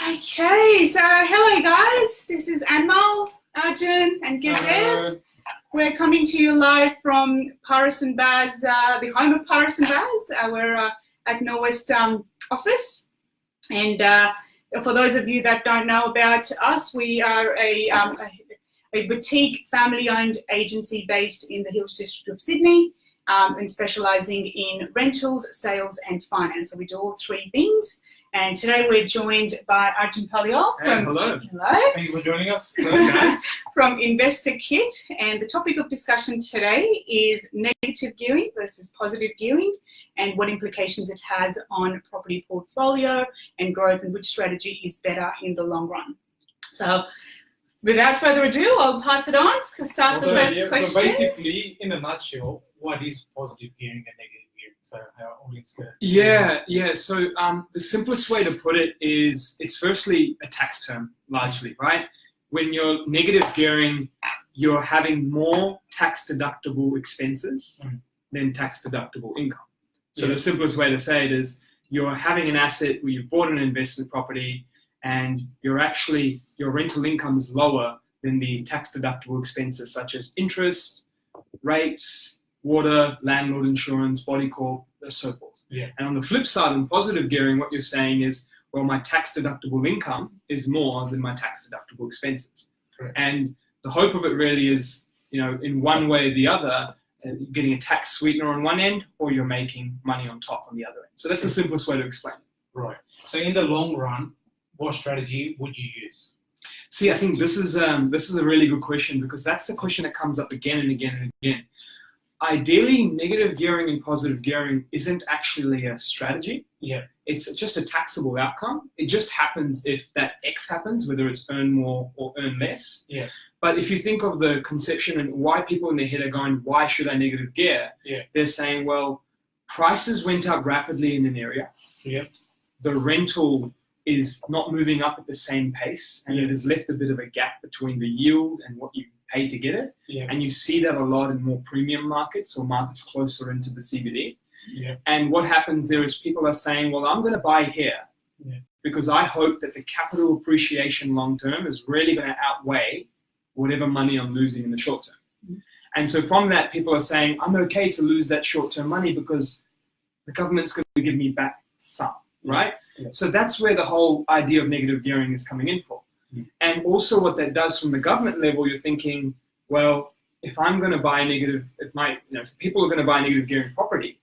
Okay, so hello guys, this is Anmal, Arjun and Gazev. We're coming to you live from Paris and Baz, the home of Paris and Baz. We're at Norwest office, and for those of you that don't know about us, we are a boutique family-owned agency based in the Hills District of Sydney, and specialising in rentals, sales and finance. So we do all three things. And today we're joined by Arjun Paliwal from, hello. Hello. Thank you for joining us. Nice. From Investor Kit. And the topic of discussion today is negative gearing versus positive gearing and what implications it has on property portfolio and growth and which strategy is better in the long run. So without further ado, I'll pass it on. Start the first question. So basically, in a nutshell, what is positive gearing and negative gearing? So our audience can... Yeah. So the simplest way to put it is it's firstly a tax term, largely, right? When you're negative gearing, you're having more tax deductible expenses than tax deductible income. So the simplest way to say it is you're having an asset where you've bought an investment property and your rental income is lower than the tax deductible expenses such as interest, rates, water, landlord insurance, body corp, and so forth. Yeah. And on the flip side, in positive gearing, what you're saying is, well, my tax deductible income is more than my tax deductible expenses. Correct. And the hope of it really is, in one way or the other, you're getting a tax sweetener on one end, or you're making money on top on the other end. So that's the simplest way to explain it. Right. So in the long run, what strategy would you use? See, I think this is a really good question, because that's the question that comes up again and again and again. Ideally, negative gearing and positive gearing isn't actually a strategy. Yeah. It's just a taxable outcome. It just happens if that X happens, whether it's earn more or earn less. Yeah. But if you think of the conception and why people in their head are going, why should I negative gear? Yeah. They're saying, well, prices went up rapidly in an area. Yeah. The rental is not moving up at the same pace, and it has left a bit of a gap between the yield and what you pay to get it. Yeah. And you see that a lot in more premium markets or markets closer into the CBD. Yeah. And what happens there is people are saying, well, I'm going to buy here because I hope that the capital appreciation long term is really going to outweigh whatever money I'm losing in the short term. And so from that, people are saying, I'm okay to lose that short term money because the government's going to give me back some, right? Yeah. So that's where the whole idea of negative gearing is coming in for. And also what that does from the government level, you're thinking, well, if I'm going to buy if people are going to buy negative gearing property,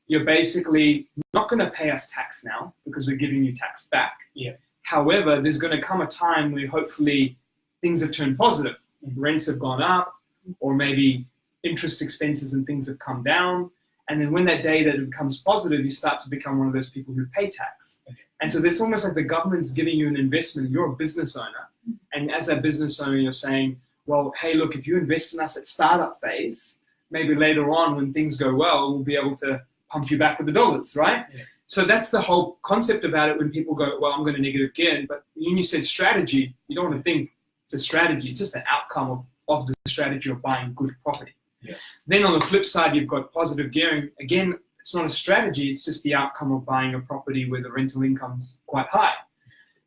you're basically not going to pay us tax now because we're giving you tax back. Yeah. However, there's going to come a time where hopefully things have turned positive. Rents have gone up, or maybe interest expenses and things have come down. And then when that day that it becomes positive, you start to become one of those people who pay tax. Okay. And so there's almost like the government's giving you an investment. You're a business owner. And as that business owner, you're saying, well, hey, look, if you invest in us at startup phase, maybe later on when things go well, we'll be able to pump you back with the dollars, right? Yeah. So that's the whole concept about it when people go, well, I'm going to negative gear. But when you said strategy, you don't want to think it's a strategy. It's just an outcome of the strategy of buying good property. Yeah. Then on the flip side, you've got positive gearing. Again, it's not a strategy. It's just the outcome of buying a property where the rental income's quite high.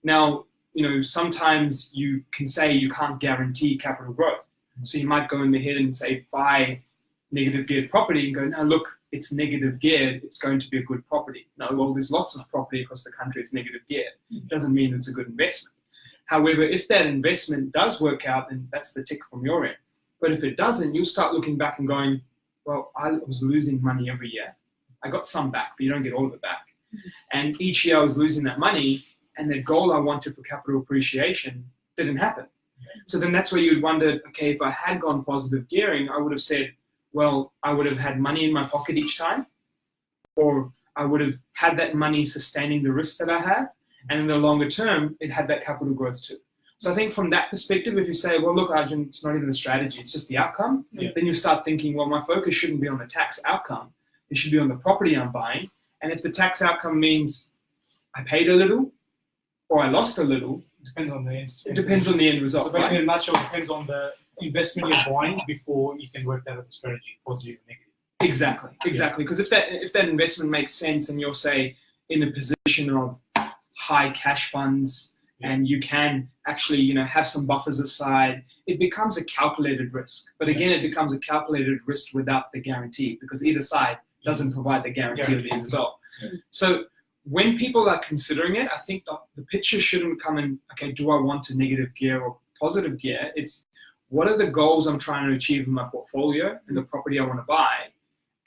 Now, sometimes you can say you can't guarantee capital growth. So you might go in the head and say, buy negative geared property and go, no, look, it's negative geared. It's going to be a good property. No, well, there's lots of property across the country. It's negative geared. It doesn't mean it's a good investment. However, if that investment does work out, then that's the tick from your end. But if it doesn't, you'll start looking back and going, well, I was losing money every year. I got some back, but you don't get all of it back. And each year I was losing that money, and the goal I wanted for capital appreciation didn't happen. So then that's where you'd wonder, okay, if I had gone positive gearing, I would have said, well, I would have had money in my pocket each time, or I would have had that money sustaining the risk that I have, and in the longer term, it had that capital growth too. So I think from that perspective, if you say, well, look, Arjun, it's not even a strategy, it's just the outcome, then you start thinking, well, my focus shouldn't be on the tax outcome. It should be on the property I'm buying. And if the tax outcome means I paid a little or I lost a little, Depends on the end. it depends on the end result. So basically, in a nutshell, it depends on the investment you're buying before you can work that as a strategy, positive or negative. Exactly. Because if that investment makes sense and you're, say, in a position of high cash funds, and you can actually, you know, have some buffers aside. It becomes a calculated risk. But again, it becomes a calculated risk without the guarantee, because either side doesn't provide the guarantee of the end result. So when people are considering it, I think the picture shouldn't come in, okay, do I want a negative gear or positive gear? It's, what are the goals I'm trying to achieve in my portfolio and the property I want to buy?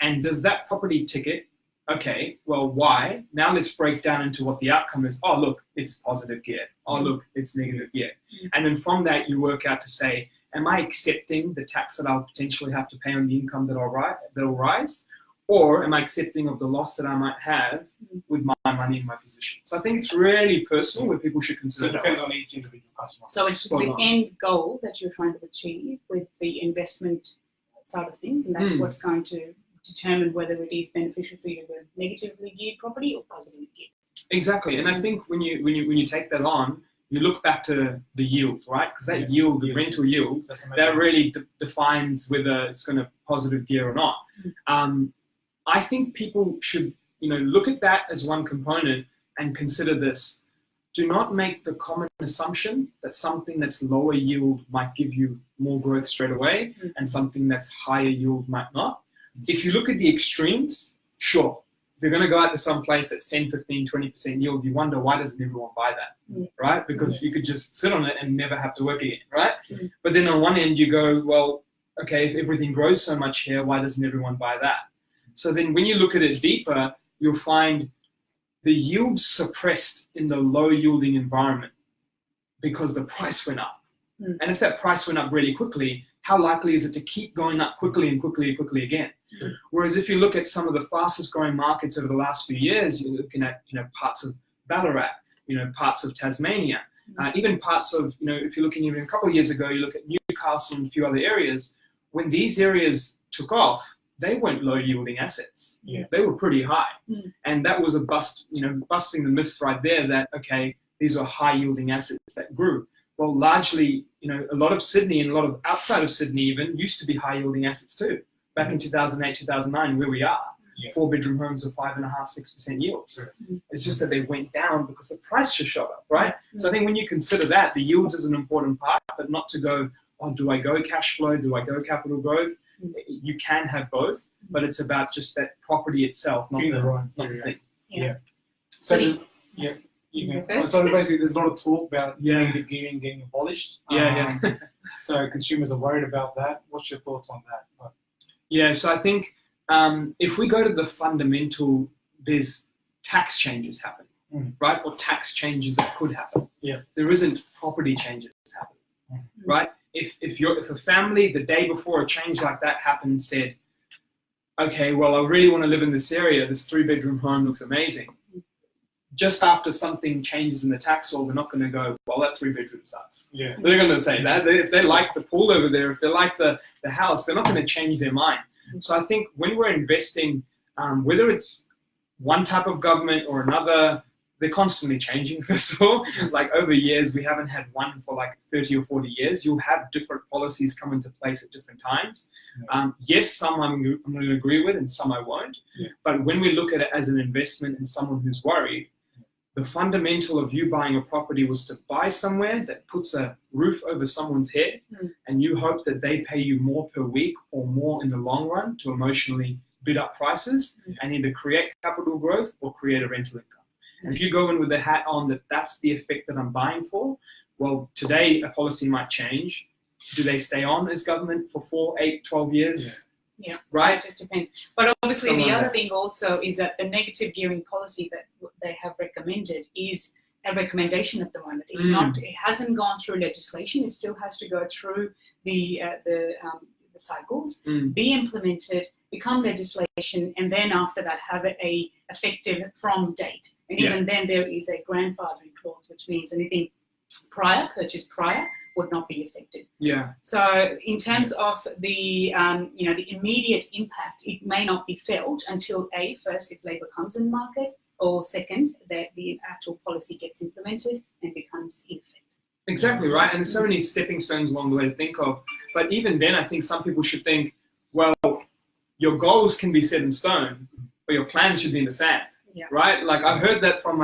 And does that property ticket, okay, well, why? Now let's break down into what the outcome is. Oh, look, it's positive gear. Oh, look, it's negative gear. And then from that, you work out to say, am I accepting the tax that I'll potentially have to pay on the income that'll rise? Or am I accepting of the loss that I might have with my money in my position? So I think it's really personal where people should consider. So it depends on each individual customer. So it's the end goal that you're trying to achieve with the investment side of things, and that's what's going to determine whether it is beneficial for you to have a negatively geared property or positively geared. Exactly, and I think when you take that on, you look back to the yield, right? Because that yield, the rental yield, that really defines whether it's going to positive gear or not. I think people should, you know, look at that as one component and consider this. Do not make the common assumption that something that's lower yield might give you more growth straight away and something that's higher yield might not. If you look at the extremes, sure, if you're going to go out to some place that's 10, 15, 20% yield, you wonder, why doesn't everyone buy that, right? Because you could just sit on it and never have to work again, right? But then on one end you go, well, okay, if everything grows so much here, why doesn't everyone buy that? So then when you look at it deeper, you'll find the yield suppressed in the low yielding environment because the price went up. And if that price went up really quickly, how likely is it to keep going up quickly and quickly and quickly again? Whereas if you look at some of the fastest growing markets over the last few years, you're looking at, you know, parts of Ballarat, you know, parts of Tasmania, even parts of, you know, if you're looking even a couple of years ago, you look at Newcastle and a few other areas. When these areas took off, they weren't low yielding assets. They were pretty high. And that was a busting the myth right there that, okay, these are high yielding assets that grew. Well, largely, you know, a lot of Sydney and a lot of outside of Sydney even used to be high yielding assets too. Back in 2008, 2009, where we are, 4-bedroom homes of 5.5%, 6% yields. It's just that they went down because the price just shot up, right? So I think when you consider that, the yields is an important part, but not to go, oh, do I go cash flow? Do I go capital growth? You can have both, but it's about just that property itself, not the thing. So basically, there's a lot of talk about negative gearing getting abolished. So consumers are worried about that. What's your thoughts on that? Yeah, so I think if we go to the fundamental, there's tax changes happening, right? Or tax changes that could happen. There isn't property changes happening, right? If a family the day before a change like that happened said, okay, well, I really want to live in this area, this 3-bedroom home looks amazing. Just after something changes in the tax law, they're not going to go, well, that 3-bedroom sucks. They're going to say that. If they like the pool over there, if they like the house, they're not going to change their mind. So I think when we're investing, whether it's one type of government or another, they're constantly changing, first of all. Like over years, we haven't had one for like 30 or 40 years. You'll have different policies come into place at different times. Yes, some I'm going to agree with and some I won't. But when we look at it as an investment in someone who's worried, the fundamental of you buying a property was to buy somewhere that puts a roof over someone's head and you hope that they pay you more per week or more in the long run to emotionally bid up prices and either create capital growth or create a rental income. And if you go in with the hat on that that's the effect that I'm buying for, well, today a policy might change. Do they stay on as government for 4, 8, 12 years? Right? It just depends. But obviously the other thing also is that the negative gearing policy that they have recommended is a recommendation at the moment. It's not. It hasn't gone through legislation. It still has to go through the cycles, be implemented, become legislation, and then after that have a effective from date. And even then there is a grandfathering clause, which means anything purchased prior would not be affected. So in terms of the the immediate impact, it may not be felt until first, if Labor comes in market, or second, that the actual policy gets implemented and becomes in effect. Exactly right, and there's so many stepping stones along the way to think of. But even then, I think some people should think, well, your goals can be set in stone, but your plans should be in the sand, right? Like I've heard that from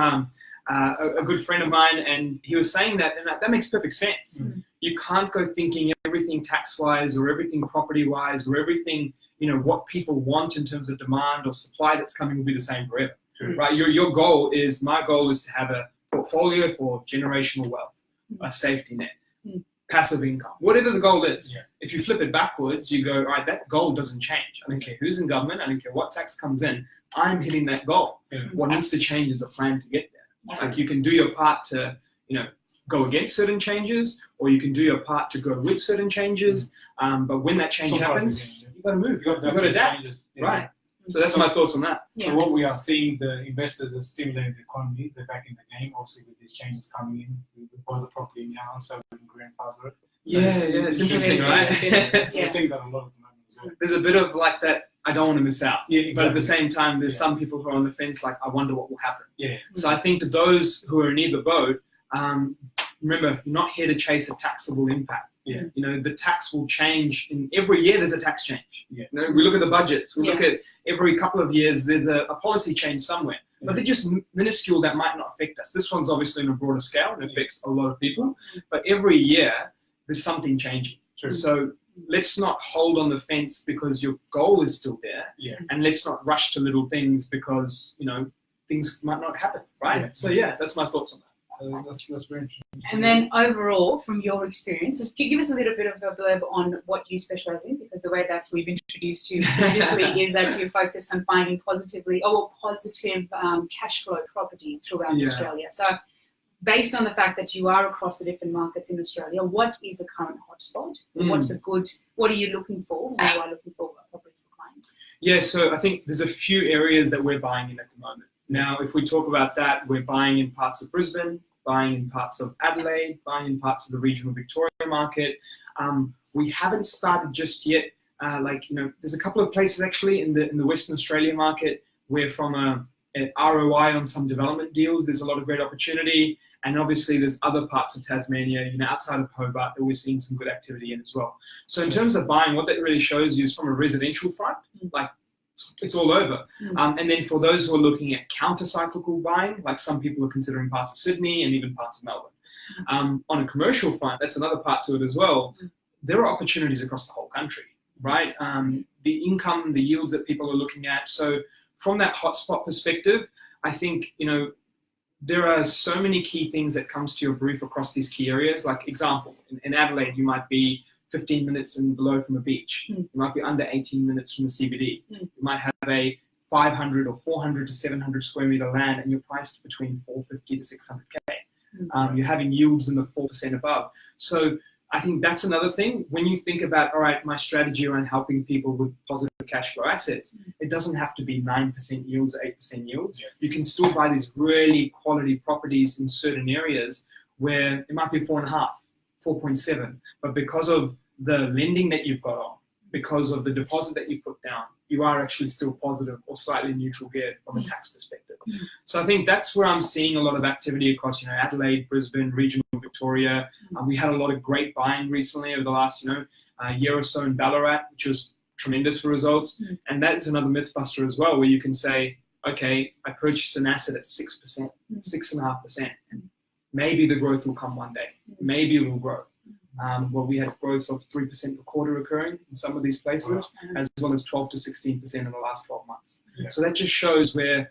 a good friend of mine, and he was saying that, and that makes perfect sense. You can't go thinking everything tax-wise or everything property-wise or everything, what people want in terms of demand or supply that's coming will be the same forever, right? Your goal is, my goal is to have a portfolio for generational wealth, a safety net, passive income, whatever the goal is. If you flip it backwards, you go, all right, that goal doesn't change. I don't care who's in government. I don't care what tax comes in. I'm hitting that goal. What needs to change is the plan to get there. Like, you can do your part to, go against certain changes, or you can do your part to go with certain changes. But when that change happens, you've got to move. You've got to adapt. Right. So that's my thoughts on that. So what we are seeing, the investors are stimulating the economy. They're back in the game, obviously, with these changes coming in. We buy the property now, so we can grandfather it. So It's interesting, right? So we're seeing that a lot at the moment as well. There's a bit of like that, I don't want to miss out. Yeah, exactly. But at the same time, there's some people who are on the fence, like, I wonder what will happen. Yeah. So I think to those who are in either boat, remember, you're not here to chase a taxable impact. The tax will change in every year. There's a tax change. We look at the budgets. We look at every couple of years. There's a policy change somewhere, but they're just minuscule that might not affect us. This one's obviously on a broader scale and affects a lot of people. But every year there's something changing. So let's not hold on the fence because your goal is still there, and let's not rush to little things because things might not happen. Right. So that's my thoughts on that. That's very interesting. And then overall, from your experience, just give us a little bit of a blurb on what you specialize in, because the way that we've introduced you previously is that you focus on finding positive cash flow properties throughout Australia. So based on the fact that you are across the different markets in Australia, what is the current hotspot? What are you looking for when you are looking for properties for clients? Yeah, so I think there's a few areas that we're buying in at the moment. Now, if we talk about that, we're buying in parts of Brisbane, buying in parts of Adelaide, buying in parts of the regional Victoria market. We haven't started just yet. There's a couple of places actually in the Western Australia market where from an ROI on some development deals, there's a lot of great opportunity. And obviously there's other parts of Tasmania, outside of Hobart, that we're seeing some good activity in as well. So in terms of buying, what that really shows you is from a residential front, like, it's all over. And then for those who are looking at counter-cyclical buying, like some people are considering parts of Sydney and even parts of Melbourne. On a commercial front, that's another part to it as well. There are opportunities across the whole country, right? The income, the yields that people are looking at. So from that hotspot perspective, I think, there are so many key things that comes to your brief across these key areas. Like example, in Adelaide, you might be 15 minutes and below from a beach. You might be under 18 minutes from the CBD. You might have a 500 or 400 to 700 square meter land and you're priced between 450 to 600K. You're having yields in the 4% above. So I think that's another thing. When you think about, all right, my strategy around helping people with positive cash flow assets, it doesn't have to be 9% yields or 8% yields. You can still buy these really quality properties in certain areas where it might be 4.5. 4.7, but because of the lending that you've got on, because of the deposit that you put down, you are actually still positive or slightly neutral here from a tax perspective. So I think that's where I'm seeing a lot of activity across, Adelaide, Brisbane, regional Victoria. We had a lot of great buying recently over the last, year or so in Ballarat, which was tremendous for results. And that is another myth buster as well, where you can say, okay, I purchased an asset at 6%, 6.5%. Maybe the growth will come one day. Maybe it will grow. We had growth of 3% per quarter occurring in some of these places, as well as 12 to 16% in the last 12 months. So that just shows where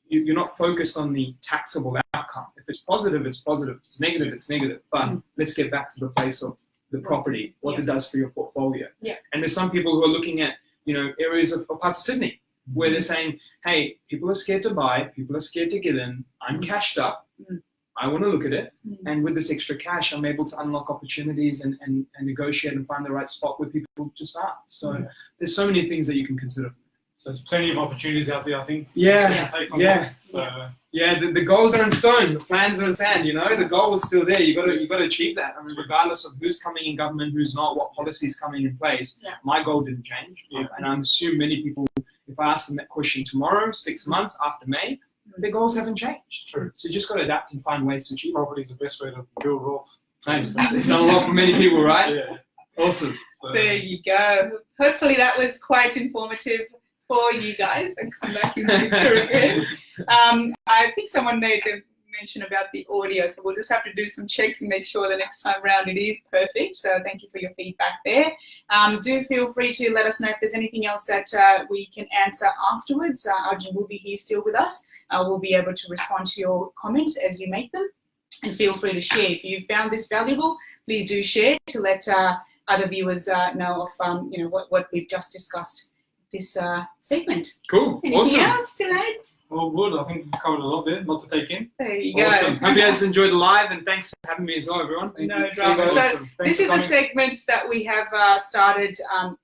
you're not focused on the taxable outcome. If it's positive, it's positive. If it's negative, it's negative. But let's get back to the place of the property, what it does for your portfolio. And there's some people who are looking at, areas of parts of Sydney where they're saying, hey, people are scared to buy, people are scared to get in, I'm cashed up. I want to look at it, and with this extra cash, I'm able to unlock opportunities and negotiate and find the right spot where people just aren't. So there's so many things that you can consider. So there's plenty of opportunities out there, I think. The goals are in stone, the plans are in sand. The goal is still there. You got to achieve that. I mean, regardless of who's coming in government, who's not, what policy is coming in place. My goal didn't change, and I assume many people, if I ask them that question tomorrow, 6 months after May, their goals haven't changed. True. So you just got to adapt and find ways to achieve. Property is the best way to build wealth. Nice. It's done a lot for many people, right? Awesome. So, there you go. Hopefully that was quite informative for you guys, and come back in the future again. I think someone made mention about the audio, so we'll just have to do some checks and make sure the next time round it is perfect. So thank you for your feedback there. Do feel free to let us know if there's anything else that we can answer afterwards. Arjun will be here still with us. We'll be able to respond to your comments as you make them. And feel free to share. If you found this valuable, please do share to let other viewers know of what we've just discussed this segment. Cool. Anything Awesome. else to add? All good. I think we've covered a lot there, not to take in. There you Awesome. go. Hope you guys enjoyed the live, and thanks for having me as well, everyone. Thank No you. drama. See you guys. So Awesome. Thanks this for is a coming. segment that we have started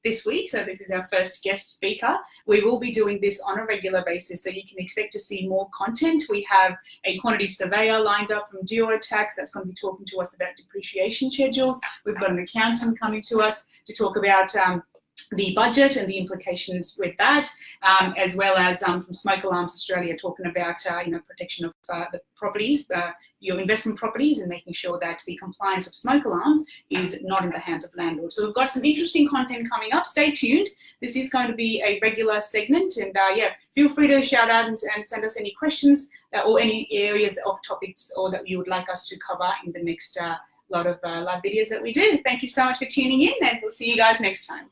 this week. So this is our first guest speaker. We will be doing this on a regular basis, so you can expect to see more content. We have a quantity surveyor lined up from Tax that's going to be talking to us about depreciation schedules. We've got an accountant coming to us to talk about the budget and the implications with that, as well as from Smoke Alarms Australia talking about protection of the properties, your investment properties, and making sure that the compliance of smoke alarms is not in the hands of landlords. So we've got some interesting content coming up. Stay tuned. This is going to be a regular segment, and feel free to shout out and send us any questions or any areas of topics or that you would like us to cover in the next lot of live videos that we do. Thank you so much for tuning in, and we'll see you guys next time.